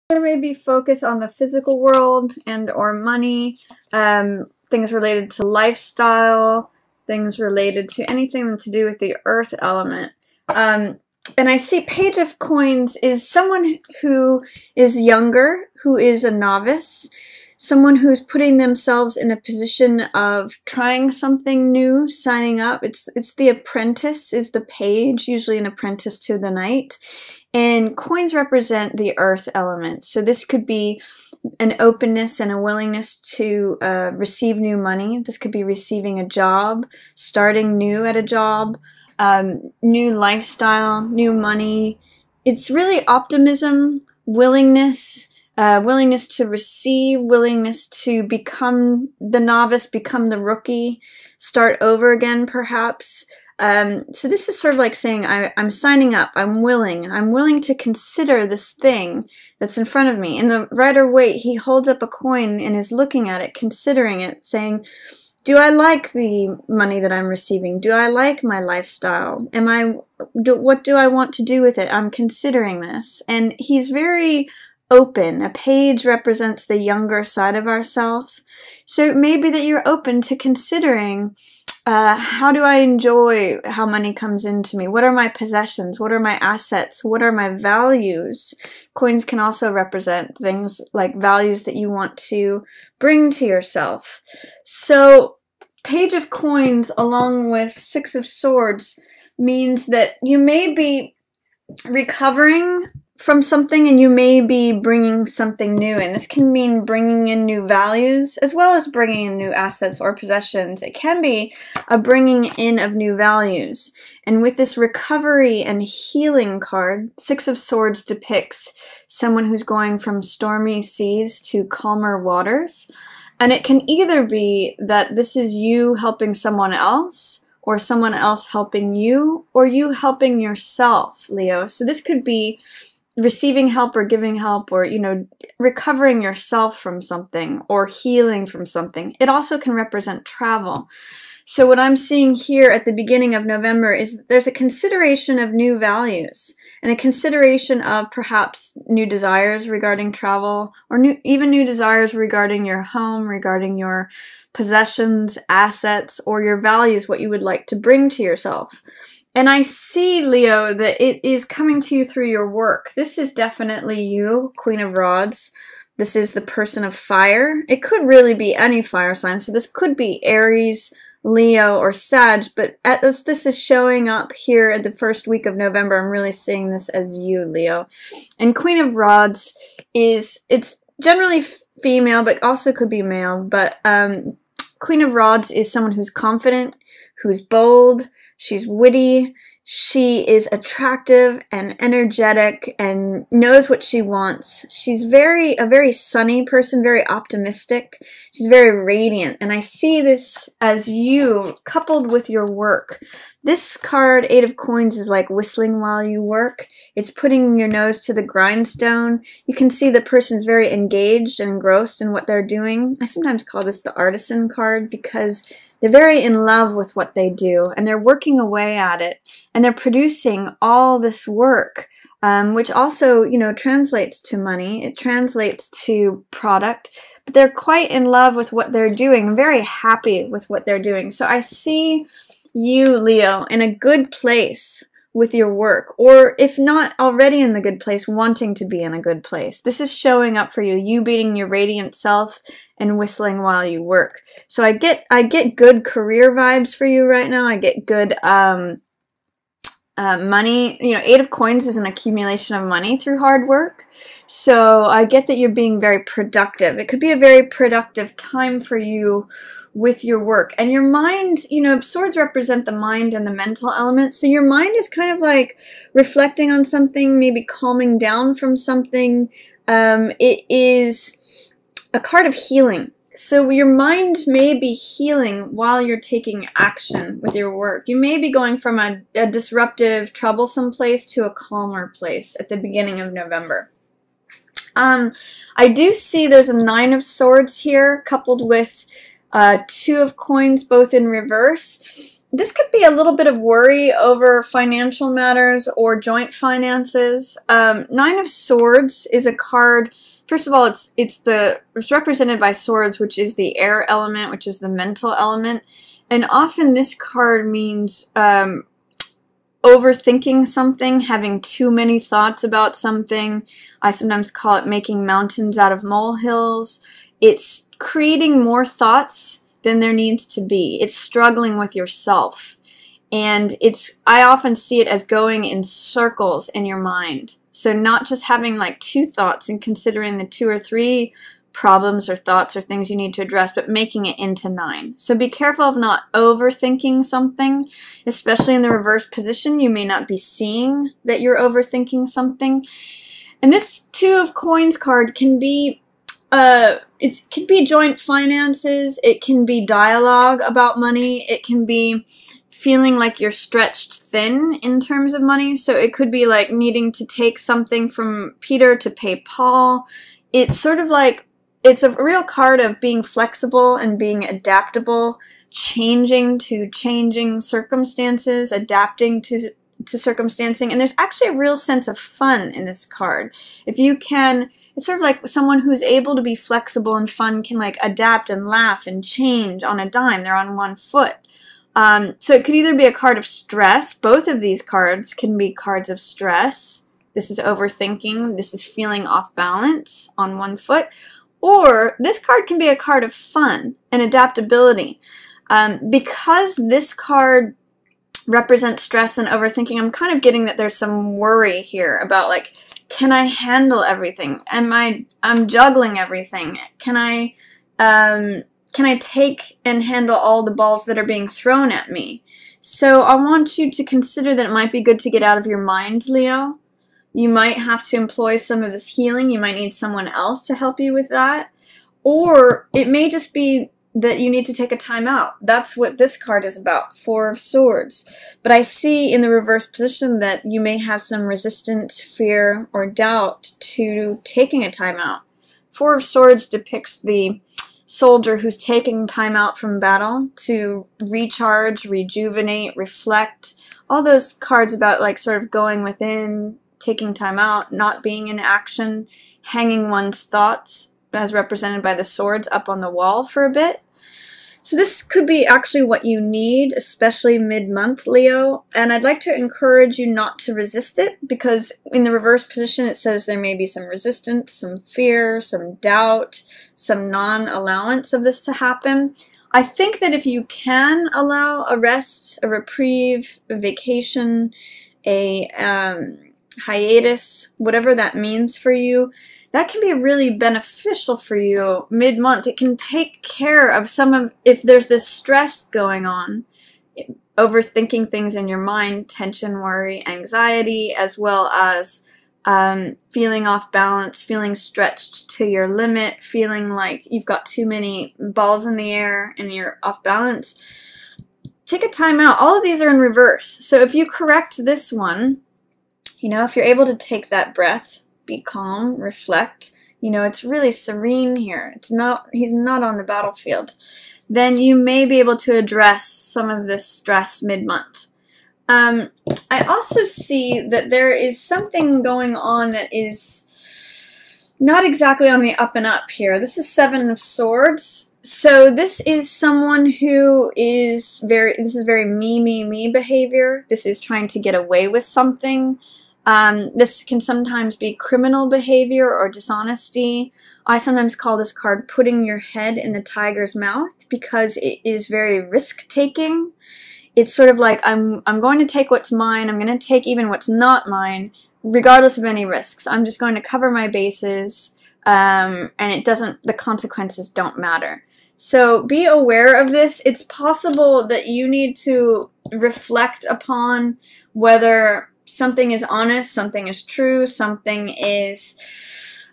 Or maybe focus on the physical world and or money, things related to lifestyle, things related to anything to do with the earth element. And I see Page of Coins is someone who is younger, who is a novice, someone who's putting themselves in a position of trying something new, signing up. It's the apprentice is the page, usually an apprentice to the knight. And coins represent the earth element. So this could be an openness and a willingness to receive new money. This could be receiving a job, starting new at a job, new lifestyle, new money. It's really optimism, willingness, willingness to receive, willingness to become the novice, become the rookie, start over again perhaps. So this is sort of like saying, I'm signing up, I'm willing to consider this thing that's in front of me. In the Rider-Waite, he holds up a coin and is looking at it, considering it, saying, do I like the money that I'm receiving? Do I like my lifestyle? What do I want to do with it? I'm considering this. And he's very open. A page represents the younger side of ourselves. So it may be that you're open to considering, how do I enjoy how money comes into me? What are my possessions? What are my assets? What are my values? Coins can also represent things like values that you want to bring to yourself. So Page of Coins along with Six of Swords means that you may be recovering from something and you may be bringing something new in. This can mean bringing in new values as well as bringing in new assets or possessions. It can be a bringing in of new values. And with this recovery and healing card, Six of Swords depicts someone who's going from stormy seas to calmer waters. And it can either be that this is you helping someone else, or someone else helping you, or you helping yourself, Leo. So this could be receiving help or giving help, or, you know, recovering yourself from something or healing from something. It also can represent travel. So what I'm seeing here at the beginning of November is that there's a consideration of new values and a consideration of perhaps new desires regarding travel, or even new desires regarding your home, regarding your possessions, assets, or your values, what you would like to bring to yourself. And I see, Leo, that it is coming to you through your work. This is definitely you, Queen of Rods. This is the person of fire. It could really be any fire sign. So this could be Aries, Leo, or Sag, but as this is showing up here at the first week of November, I'm really seeing this as you, Leo. And Queen of Rods it's generally female, but also could be male. But Queen of Rods is someone who's confident, who's bold, she's witty, she is attractive and energetic and knows what she wants. She's a very sunny person, very optimistic. She's very radiant. And I see this as you coupled with your work. This card, Eight of Coins, is like whistling while you work. It's putting your nose to the grindstone. You can see the person's very engaged and engrossed in what they're doing. I sometimes call this the artisan card because they're very in love with what they do, and they're working away at it, and they're producing all this work, which also, you know, translates to money. It translates to product, but they're quite in love with what they're doing, very happy with what they're doing. So I see you, Leo, in a good place with your work, or if not already in the good place, wanting to be in a good place. This is showing up for you, you being your radiant self and whistling while you work. So I get good career vibes for you right now. I get good money. You know, Eight of Coins is an accumulation of money through hard work. So I get that you're being very productive. It could be a very productive time for you with your work. And your mind, you know, swords represent the mind and the mental element. So your mind is kind of like reflecting on something, maybe calming down from something. It is a card of healing. So your mind may be healing while you're taking action with your work. You may be going from a disruptive, troublesome place to a calmer place at the beginning of November. I do see there's a Nine of Swords here, coupled with Two of Coins, both in reverse. This could be a little bit of worry over financial matters or joint finances. Nine of Swords is a card. First of all, it's represented by swords, which is the air element, which is the mental element, and often this card means overthinking something, having too many thoughts about something. I sometimes call it making mountains out of molehills. It's creating more thoughts than there needs to be. It's struggling with yourself. And I often see it as going in circles in your mind. So not just having like two thoughts and considering the 2 or 3 problems or thoughts or things you need to address, but making it into 9. So be careful of not overthinking something, especially in the reverse position. You may not be seeing that you're overthinking something. And this 2 of Coins card can be it can be joint finances, it can be dialogue about money, it can be feeling like you're stretched thin in terms of money. So it could be like needing to take something from Peter to pay Paul. It's sort of like, it's a real card of being flexible and being adaptable, changing to changing circumstances, adapting to circumstancing, and there's actually a real sense of fun in this card. If you can, it's sort of like someone who's able to be flexible and fun can like adapt and laugh and change on a dime. They're on one foot. So it could either be a card of stress. Both of these cards can be cards of stress. This is overthinking. This is feeling off balance on one foot. Or this card can be a card of fun and adaptability. Because this card represents stress and overthinking, I'm kind of getting that there's some worry here about like, can I handle everything? I'm juggling everything. Can I take and handle all the balls that are being thrown at me? So I want you to consider that it might be good to get out of your mind, Leo. You might have to employ some of this healing. You might need someone else to help you with that. Or it may just be that you need to take a time out. That's what this card is about, 4 of Swords. But I see in the reverse position that you may have some resistance, fear, or doubt to taking a time out. 4 of Swords depicts the soldier who's taking time out from battle to recharge, rejuvenate, reflect. All those cards about like sort of going within, taking time out, not being in action, hanging one's thoughts, as represented by the swords, up on the wall for a bit. So this could be actually what you need, especially mid-month, Leo. And I'd like to encourage you not to resist it, because in the reverse position it says there may be some resistance, some fear, some doubt, some non-allowance of this to happen. I think that if you can allow a rest, a reprieve, a vacation, a hiatus, whatever that means for you, that can be really beneficial for you mid-month. It can take care of if there's this stress going on, overthinking things in your mind, tension, worry, anxiety, as well as feeling off balance, feeling stretched to your limit, feeling like you've got too many balls in the air and you're off balance. Take a time out. All of these are in reverse. So if you correct this one, you know, if you're able to take that breath, be calm, reflect, you know, it's really serene here. He's not on the battlefield. Then you may be able to address some of this stress mid-month. I also see that there is something going on that is not exactly on the up and up here. This is 7 of Swords. So this is someone who is this is very me behavior. This is trying to get away with something. This can sometimes be criminal behavior or dishonesty. I sometimes call this card putting your head in the tiger's mouth, because it is very risk-taking. It's sort of like, I'm going to take what's mine, I'm going to take even what's not mine, regardless of any risks. I'm just going to cover my bases, and the consequences don't matter. So be aware of this. It's possible that you need to reflect upon whether something is honest, something is true, something is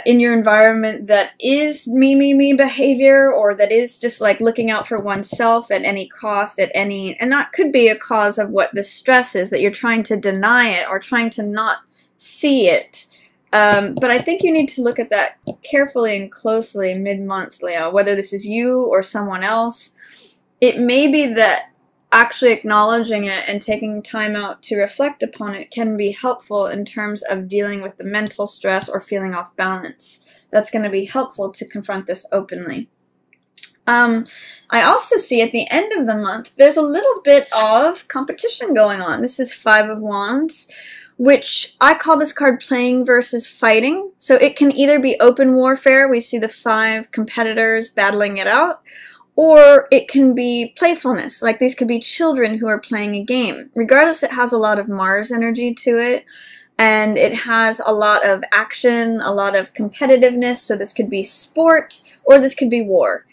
in your environment that is me behavior, or that is just like looking out for oneself at any cost, and that could be a cause of what the stress is, that you're trying to deny it or trying to not see it. But I think you need to look at that carefully and closely mid-month, Leo, whether this is you or someone else. It may be that actually acknowledging it and taking time out to reflect upon it can be helpful in terms of dealing with the mental stress or feeling off balance. That's going to be helpful to confront this openly. I also see at the end of the month, there's a little bit of competition going on. This is Five of Wands, which I call this card playing versus fighting. So it can either be open warfare, we see the 5 competitors battling it out, or it can be playfulness, like these could be children who are playing a game. Regardless, it has a lot of Mars energy to it, and it has a lot of action, a lot of competitiveness, so this could be sport, or this could be war.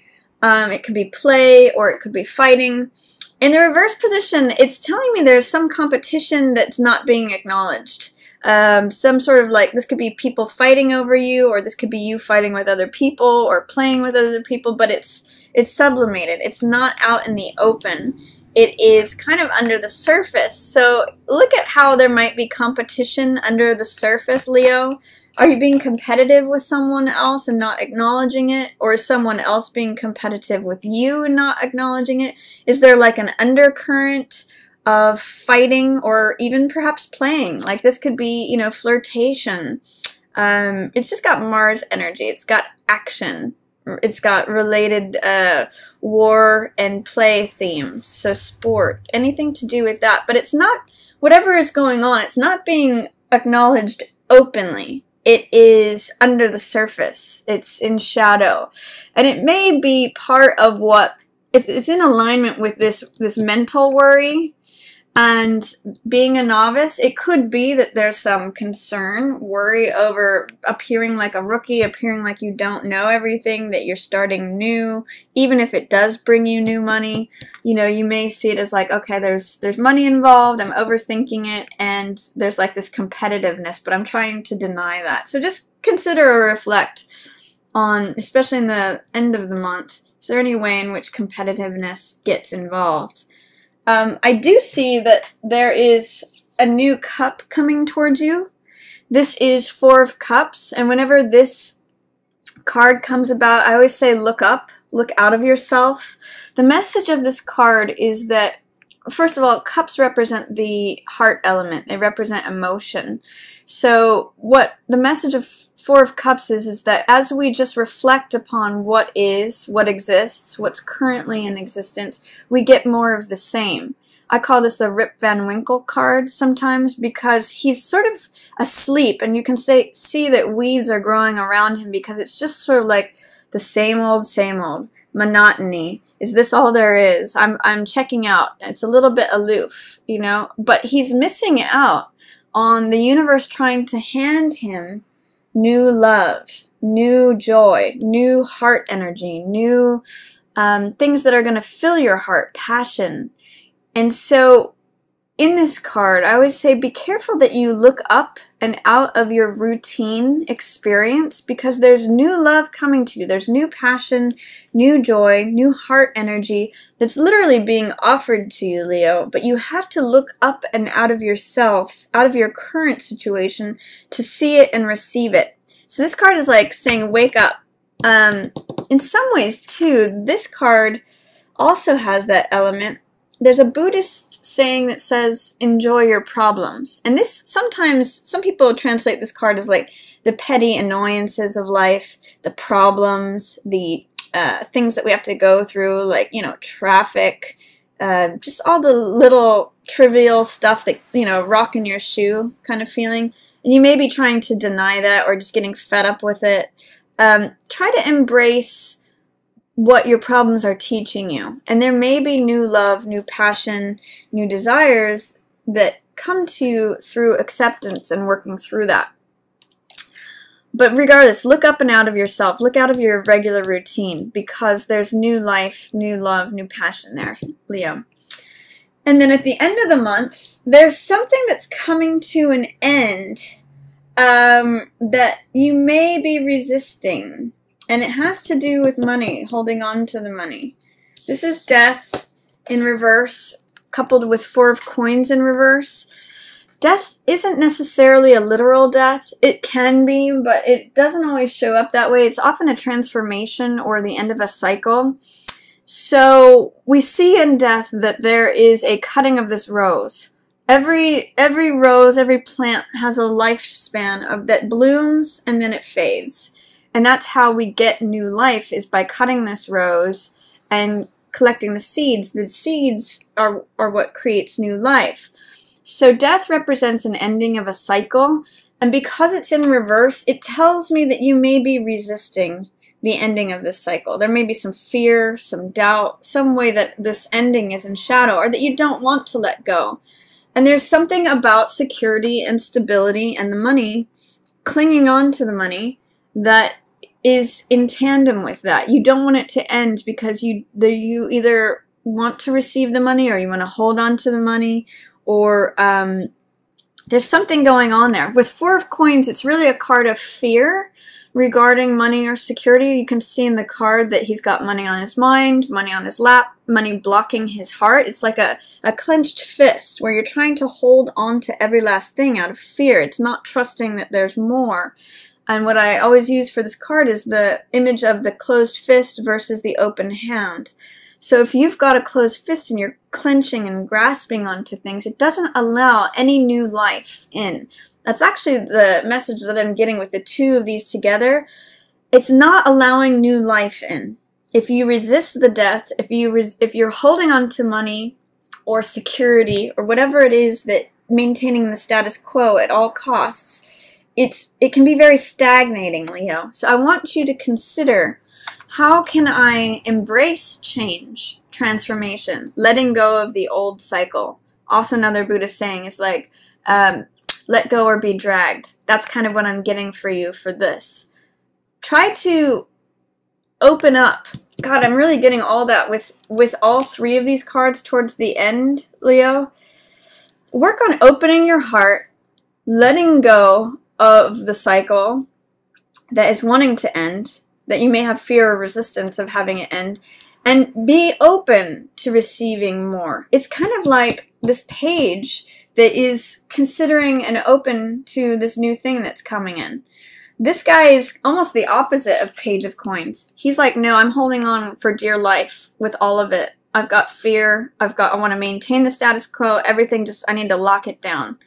It could be play, or it could be fighting. In the reverse position, it's telling me there's some competition that's not being acknowledged. Some sort of like, this could be people fighting over you, or this could be you fighting with other people, or playing with other people, but it's sublimated. It's not out in the open. It is kind of under the surface. So look at how there might be competition under the surface, Leo. Are you being competitive with someone else and not acknowledging it? Or is someone else being competitive with you and not acknowledging it? Is there like an undercurrent of fighting or even perhaps playing? Like this could be, you know, flirtation. It's just got Mars energy. It's got action. It's got related war and play themes. So sport, anything to do with that. But it's not, whatever is going on, it's not being acknowledged openly. It is under the surface. It's in shadow. And it may be part of what, it's in alignment with this mental worry. And being a novice, it could be that there's some concern, worry over appearing like a rookie, appearing like you don't know everything, that you're starting new, even if it does bring you new money. You know, you may see it as like, okay, there's money involved, I'm overthinking it, and there's like this competitiveness, but I'm trying to deny that. So just consider or reflect on, especially in the end of the month, is there any way in which competitiveness gets involved? I do see that there is a new cup coming towards you. This is 4 of Cups, and whenever this card comes about, I always say look up, look out of yourself. The message of this card is that, first of all, cups represent the heart element. They represent emotion. So what the message of 4 of Cups is that as we just reflect upon what is, what exists, what's currently in existence, we get more of the same. I call this the Rip Van Winkle card sometimes because he's sort of asleep, and you can see that weeds are growing around him because it's just sort of like the same old monotony. Is this all there is? I'm checking out. It's a little bit aloof, you know, but he's missing out on the universe trying to hand him new love, new joy, new heart energy, new things that are going to fill your heart, passion. And so in this card, I always say be careful that you look up and out of your routine experience, because there's new love coming to you. There's new passion, new joy, new heart energy that's literally being offered to you, Leo. But you have to look up and out of yourself, out of your current situation, to see it and receive it. So this card is like saying wake up. In some ways, too, this card also has that element. There's a Buddhist saying that says, enjoy your problems. And this, sometimes, some people translate this card as like the petty annoyances of life, the problems, the things that we have to go through, like, you know, traffic, just all the little trivial stuff that, you know, rock in your shoe kind of feeling. And you may be trying to deny that or just getting fed up with it. Try to embrace what your problems are teaching you. And there may be new love, new passion, new desires that come to you through acceptance and working through that. But regardless, look up and out of yourself. Look out of your regular routine, because there's new life, new love, new passion there, Leo. And then at the end of the month, there's something that's coming to an end that you may be resisting. And it has to do with money, holding on to the money. This is Death in reverse, coupled with 4 of Coins in reverse. Death isn't necessarily a literal death. It can be, but it doesn't always show up that way. It's often a transformation or the end of a cycle. So we see in death that there is a cutting of this rose. Every rose, every plant has a lifespan of that blooms and then it fades. And that's how we get new life, is by cutting this rose and collecting the seeds. The seeds are what creates new life. So death represents an ending of a cycle, and because it's in reverse, it tells me that you may be resisting the ending of this cycle. There may be some fear, some doubt, some way that this ending is in shadow, or that you don't want to let go. And there's something about security and stability and the money, clinging on to the money, that is in tandem with that. You don't want it to end because you either want to receive the money or you want to hold on to the money, or there's something going on there. With Four of Coins, it's really a card of fear regarding money or security. You can see in the card that he's got money on his mind, money on his lap, money blocking his heart. It's like a clenched fist where you're trying to hold on to every last thing out of fear. It's not trusting that there's more. And what I always use for this card is the image of the closed fist versus the open hand. So if you've got a closed fist and you're clenching and grasping onto things, it doesn't allow any new life in. That's actually the message that I'm getting with the two of these together. It's not allowing new life in. If you resist the death, if you're holding on to money or security or whatever it is, that maintaining the status quo at all costs, it can be very stagnating, Leo. So I want you to consider, how can I embrace change, transformation, letting go of the old cycle? Also, another Buddhist saying is like, let go or be dragged. That's kind of what I'm getting for you for this. Try to open up. God, I'm really getting all that with all three of these cards towards the end, Leo. Work on opening your heart, letting go of the cycle that is wanting to end, that you may have fear or resistance of having it end, and be open to receiving more. It's kind of like this page that is considering and open to this new thing that's coming in. This guy is almost the opposite of Page of Coins. He's like, no, I'm holding on for dear life with all of it. I've got fear. I want to maintain the status quo. Everything, I need to lock it down.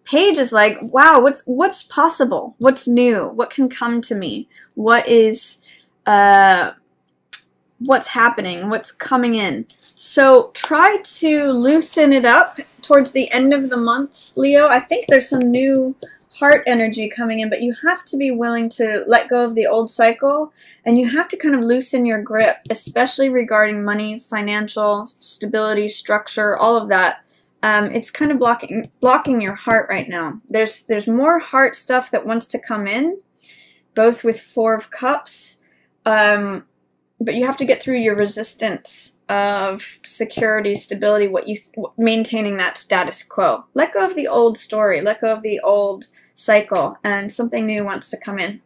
Page is like, wow, what's possible? What's new? What can come to me? What is, what's happening? What's coming in? So try to loosen it up towards the end of the month, Leo. I think there's some new heart energy coming in, but you have to be willing to let go of the old cycle, and you have to kind of loosen your grip, especially regarding money, financial stability, structure, all of that. It's kind of blocking your heart right now. There's more heart stuff that wants to come in, both with Four of Cups, but you have to get through your resistance of security, stability, maintaining that status quo. Let go of the old story, let go of the old cycle, and something new wants to come in.